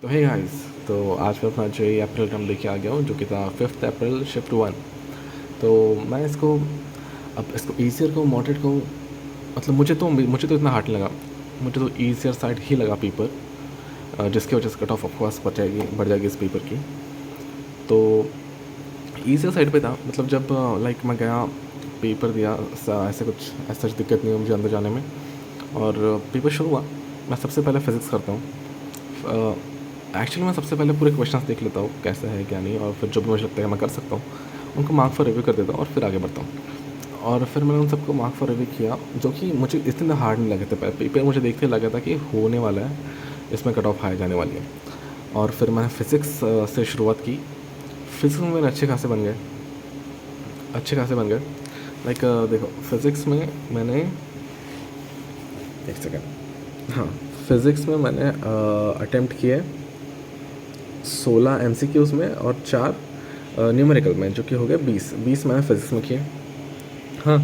तो hey guys, तो आज मैं अपना जो ये अप्रैल टर्म लेके आ गया हूँ, जो कि था 5 अप्रैल शिफ्ट 1। तो मैं इसको अब इसको ईजियर को मॉडरेट को, मतलब मुझे तो इतना हार्ड नहीं लगा। मुझे तो ईजियर साइड ही लगा पेपर, जिसकी वजह से कट ऑफ ऑफकोर्स बढ़ जाएगी इस पेपर की। तो ईजियर साइड पे था, मतलब जब लाइक मैं गया, पेपर दिया, ऐसे कुछ ऐसा दिक्कत नहीं हुई मुझे अंदर जाने में। और पेपर शुरू हुआ। मैं सबसे पहले फिज़िक्स करता हूँ। एक्चुअली मैं सबसे पहले पूरे क्वेश्चंस देख लेता हूँ कैसा है क्या नहीं, और फिर जो भी मुझे लगता है मैं कर सकता हूँ उनको मार्क फॉर रिव्यू कर देता हूँ और फिर आगे बढ़ता हूँ। और फिर मैंने उन सबको मार्क फॉर रिव्यू किया, जो कि मुझे इतने हार्ड नहीं लगे थे। पेपर मुझे देखते लगा था कि होने वाला है, इसमें कट ऑफ हाई जाने वाली है। और फिर मैंने फ़िज़िक्स से शुरुआत की। फ़िज़िक्स में मेरे अच्छे खासे बन गए। लाइक देखो, फ़िज़िक्स में मैंने एक सेकेंड, हाँ, फ़िज़िक्स में मैंने अटेम्प्ट किए 16 एमसीक्यूज़ में और 4 न्यूमेरिकल में, जो कि हो गए 20 मैंने फ़िज़िक्स में किए। हाँ,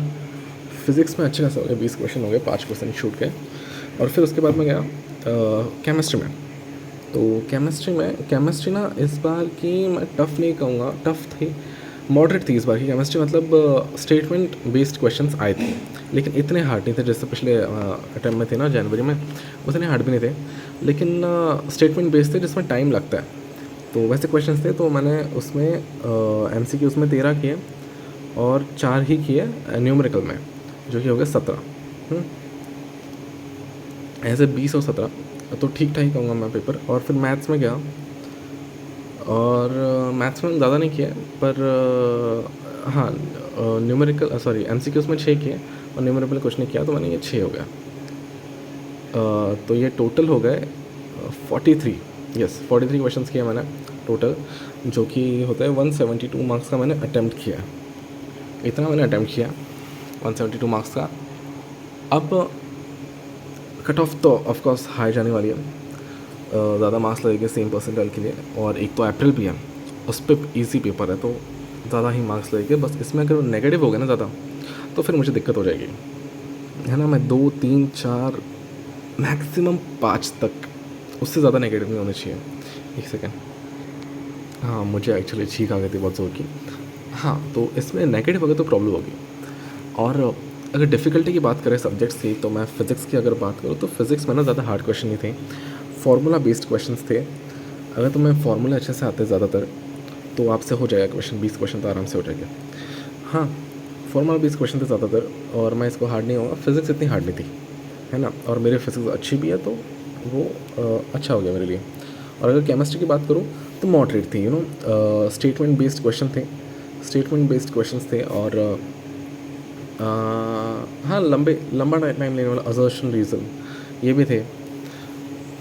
फ़िज़िक्स में अच्छे खासे हो गए, 20 क्वेश्चन हो गए, 5 क्वेश्चन छूट गए। और फिर उसके बाद मैं गया केमिस्ट्री में। तो केमिस्ट्री ना इस बार की मैं टफ़ नहीं कहूँगा, टफ़ थी, मॉडरेट थी इस बार की केमिस्ट्री। मतलब स्टेटमेंट बेस्ड क्वेश्चंस आए थे, लेकिन इतने हार्ड नहीं थे जैसे पिछले अटैम्प्ट में थे ना जनवरी में, उतने हार्ड भी नहीं थे। लेकिन स्टेटमेंट बेस्ड थे जिसमें टाइम लगता है, तो वैसे क्वेश्चंस थे। तो मैंने उसमें एमसीक्यूज़ में 13 किए और 4 ही किए न्यूमेरिकल में, जो कि हो गए 17। ऐसे 20 और 17 तो ठीक ठाक ही कहूँगा मैं पेपर। और फिर मैथ्स में गया, और मैथ्स में ज़्यादा नहीं किए, पर हाँ, न्यूमेरिकल सॉरी एमसीक्यूज़ में 6 किए और न्यूमेरिकल कुछ नहीं किया, तो मैंने ये 6 हो गया। तो ये टोटल हो गए 43। यस, 43 क्वेश्चंस किए मैंने टोटल, जो कि होता है 172 मार्क्स का मैंने अटैम्प्ट किया। इतना मैंने अटैम्प्ट किया 172 मार्क्स का। अब कट ऑफ तो ऑफकोर्स हाई जाने वाली है, ज़्यादा मार्क्स लगेंगे सेम परसेंटाइल के लिए, और एक तो अप्रैल भी है, उस पर ईजी पेपर है, तो ज़्यादा ही मार्क्स लगेंगे। बस इसमें अगर नेगेटिव हो गया ना ज़्यादा, तो फिर मुझे दिक्कत हो जाएगी, है ना। मैं 2 3 4 मैक्सिमम 5 तक, उससे ज़्यादा नेगेटिव नहीं होने चाहिए। एक सेकेंड, हाँ, मुझे एक्चुअली छींक आ गई थी बहुत ज़ोर की। हाँ, तो इसमें नेगेटिव अगर तो प्रॉब्लम होगी। और अगर डिफ़िकल्टी की बात करें सब्जेक्ट्स की, तो मैं फ़िज़िक्स की अगर बात करूँ तो फ़िज़िक्स में ना ज़्यादा हार्ड क्वेश्चन नहीं थे, फार्मूला बेस्ड क्वेश्चंस थे। अगर तुम्हें फार्मूला अच्छे से आते ज़्यादातर, तो आपसे हो जाएगा क्वेश्चन, 20 क्वेश्चन तो आराम से हो जाएंगे। हाँ, फार्मूला बेस्ड क्वेश्चन थे ज़्यादातर, और मैं इसको हार्ड नहीं होगा, फ़िज़िक्स इतनी हार्ड नहीं थी, है ना। और मेरी फ़िज़िक्स अच्छी भी है, तो वो अच्छा हो गया मेरे लिए। और अगर केमिस्ट्री की बात करूँ तो मॉडरेट थी, स्टेटमेंट बेस्ड क्वेश्चन थे, स्टेटमेंट बेस्ड क्वेश्चंस थे। और हाँ, लंबा टाइम लेने वाला असर्शन रीज़न ये भी थे,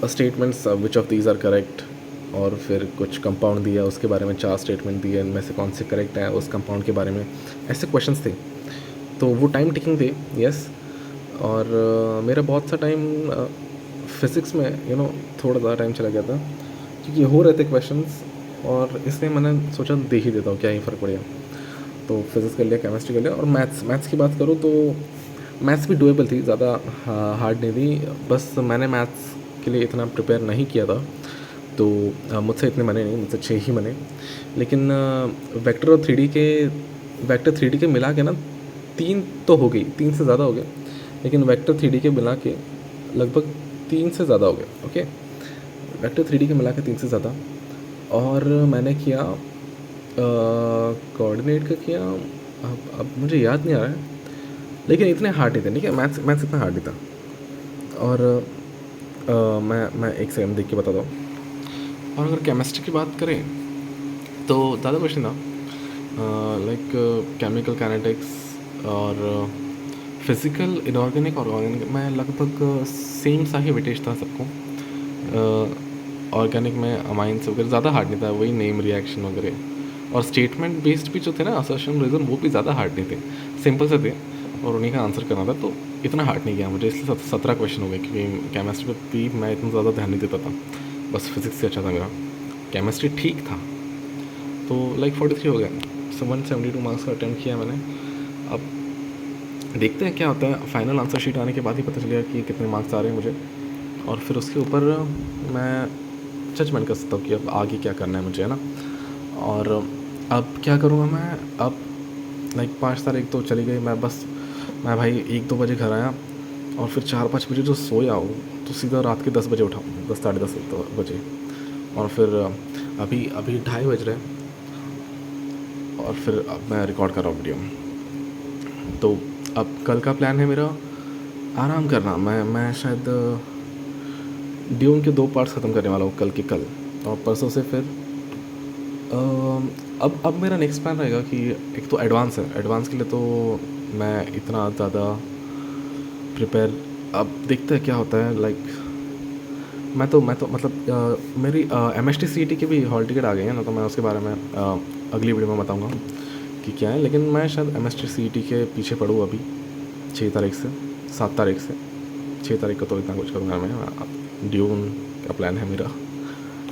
statements which of these are correct. और फिर कुछ कंपाउंड दिया, उसके बारे में 4 स्टेटमेंट दिए, इनमें से कौन से करेक्ट है उस कंपाउंड के बारे में, ऐसे क्वेश्चंस थे। तो वो टाइम टेकिंग थे, यस। और मेरा बहुत सा टाइम फिज़िक्स में थोड़ा ज़्यादा टाइम चला गया था, क्योंकि हो रहे थे क्वेश्चंस, और इसलिए मैंने सोचा दे ही देता हूँ, क्या ही फ़र्क पड़ेगा। तो फिज़िक्स कर लिया, केमिस्ट्री कर लिया। और मैथ्स की बात करूँ तो मैथ्स भी डुएबल थी, ज़्यादा हार्ड नहीं थी। बस मैंने मैथ्स के लिए इतना प्रिपेयर नहीं किया था, तो मुझसे इतने बने नहीं, मुझसे 6 ही बने। लेकिन वेक्टर और 3D के मिला के ना 3 तो हो गई, 3 से ज़्यादा हो गए। लेकिन वेक्टर 3D के मिला के लगभग 3 से ज़्यादा हो गए। ओके, वेक्टर 3D के मिला के 3 से ज़्यादा। और मैंने किया कोऑर्डिनेट का किया, अब मुझे याद नहीं आ रहा है, लेकिन इतने हार्ड नहीं थे, ठीक है। मैथ्स इतना हार्ड नहीं था। और मैं एक सेकंड देख के बताता हूँ। और अगर केमिस्ट्री की बात करें तो ज़्यादा क्वेश्चन था, लाइक केमिकल काइनेटिक्स और फिज़िकल, इनऑर्गेनिक और ऑर्गेनिक में लगभग सेम सा ही वेटेज था सबको। ऑर्गेनिक में अमाइंस वगैरह ज़्यादा हार्ड नहीं था, वही नेम रिएक्शन वगैरह। और स्टेटमेंट बेस्ड भी जो थे ना, असर्शन रीज़न, वो भी ज़्यादा हार्ड नहीं थे, सिंपल से थे, और उन्हीं का आंसर करना था। तो इतना हार्ड नहीं किया मुझे, इसलिए 17 क्वेश्चन हो गए, क्योंकि केमिस्ट्री पर भी मैं इतना ज़्यादा ध्यान नहीं देता था, बस फिज़िक्स से अच्छा था मेरा। केमिस्ट्री ठीक था, तो लाइक 43 हो गया। 172 मार्क्स का अटैम्प्ट किया मैंने। अब देखते हैं क्या होता है, फाइनल आंसर शीट आने के बाद ही पता चलेगा कि कितने मार्क्स आ रहे हैं मुझे। और फिर उसके ऊपर मैं जजमेंट कर सकता हूँ कि अब आगे क्या करना है मुझे, है ना। और अब क्या करूँगा मैं, अब लाइक 5 तारीख तो चली गई, मैं भाई 1-2 बजे घर आया और फिर 4-5 बजे जो सोया हूँ तो सीधा रात के 10 बजे उठा हूँ, 10 साढ़े 10 बजे। और फिर अभी अभी 2:30 बज रहे हैं और फिर अब मैं रिकॉर्ड कर रहा हूँ वीडियो। तो अब कल का प्लान है मेरा आराम करना। मैं शायद ड्यून के 2 पार्ट्स ख़त्म करने वाला हूँ कल के कल, और परसों से फिर अब मेरा नेक्स्ट प्लान रहेगा कि एक तो एडवांस है, एडवांस के लिए तो मैं इतना ज़्यादा प्रिपेयर, अब देखते हैं क्या होता है। लाइक मैं तो मतलब मेरी MST CET के भी हॉल टिकट आ गई है ना, तो मैं उसके बारे में अगली वीडियो में बताऊंगा कि क्या है। लेकिन मैं शायद MST CET के पीछे पढ़ूँ अभी 6 तारीख से 7 तारीख से 6 तारीख को तो इतना कुछ करूँगा मैं। ड्यून का प्लान है मेरा,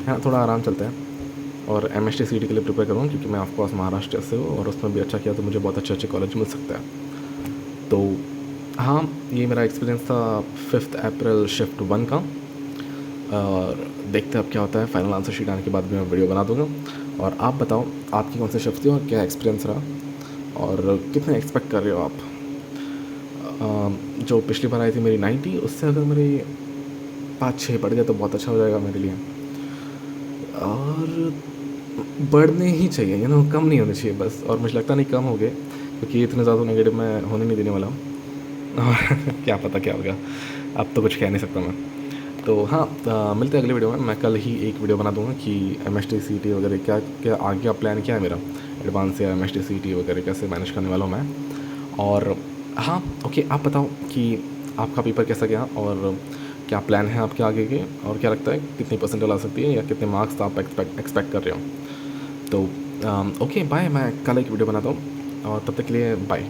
हाँ थोड़ा आराम चलता है। और MST CET के लिए प्रिपेयर करूँगा क्योंकि मैं ऑफकोर्स महाराष्ट्र से हूँ और उसमें भी अच्छा किया तो मुझे बहुत अच्छे अच्छे कॉलेज मिल सकता है। तो हाँ, ये मेरा एक्सपीरियंस था 5 अप्रैल शिफ्ट 1 का। और देखते हैं अब क्या होता है। फाइनल आंसर शीट आने के बाद भी मैं वीडियो बना दूँगा। और आप बताओ आपकी कौन सी शिफ्ट थी और क्या एक्सपीरियंस रहा और कितने एक्सपेक्ट कर रहे हो आप। जो पिछली बार आई थी मेरी 90, उससे अगर मेरी 5-6 बढ़ गया तो बहुत अच्छा हो जाएगा मेरे लिए। और बढ़ने ही चाहिए, कम नहीं होने चाहिए बस। और मुझे लगता नहीं कम हो गए क्योंकि इतने ज़्यादा नेगेटिव मैं होने नहीं देने वाला हूँ। और क्या पता क्या होगा, अब तो कुछ कह नहीं सकता मैं। तो हाँ, मिलते हैं अगले वीडियो में। मैं कल ही एक वीडियो बना दूंगा कि MST CET वगैरह क्या क्या आगे का प्लान क्या है मेरा, एडवांस या MST CET वगैरह कैसे मैनेज करने वाला हूँ मैं। और हाँ ओके, आप बताओ कि आपका पेपर कैसा गया और क्या प्लान है आपके आगे के, और क्या लगता है कितनी परसेंटेज ला सकती है या कितने मार्क्स आप एक्सपेक्ट कर रहे हो। तो ओके बाय, मैं कल एक वीडियो बनाता हूँ और तब तक के लिए बाय।